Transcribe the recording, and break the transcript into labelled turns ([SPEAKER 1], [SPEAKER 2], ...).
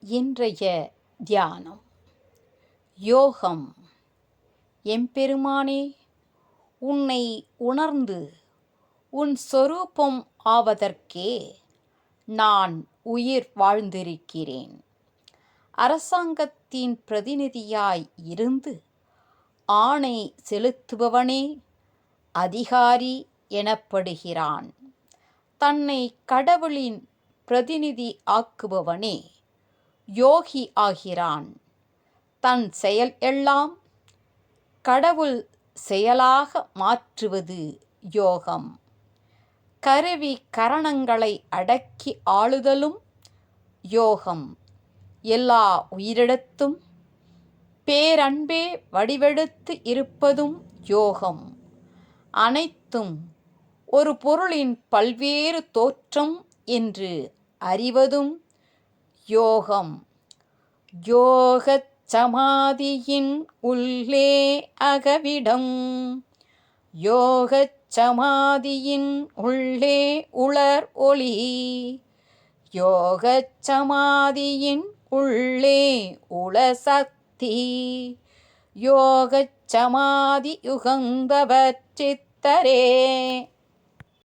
[SPEAKER 1] இன்றைய தியானம் யோகம். எம்பெருமானே, உன்னை உணர்ந்து உன் சொரூபம் ஆவதற்கே நான் உயிர் வாழ்ந்திருக்கிறேன். அரசாங்கத்தின் பிரதிநிதியாய் இருந்து ஆணை செலுத்துபவனே அதிகாரி எனப்படுகிறான். தன்னை கடவுளின் பிரதிநிதி ஆக்குபவனே யோகி ஆகிறான். தன் செயல் எல்லாம் கடவுள் செயலாக மாற்றுவது யோகம். கருவி கரணங்களை அடக்கி ஆளுதலும் யோகம். எல்லா உயிரிடத்தும் பேரன்பே வடிவெடுத்து இருப்பதும் யோகம். அனைத்தும் ஒரு பொருளின் பல்வேறு தோற்றம் என்று அறிவதும் யோகம். யோகச் சமாதியின் உள்ளே அகவிடம். யோகச் சமாதியின் உள்ளே உளர் ஒளி. யோகச் சமாதியின் உள்ளே உள சக்தி. யோகச் சமாதி யுகந்தவர் சித்தரே.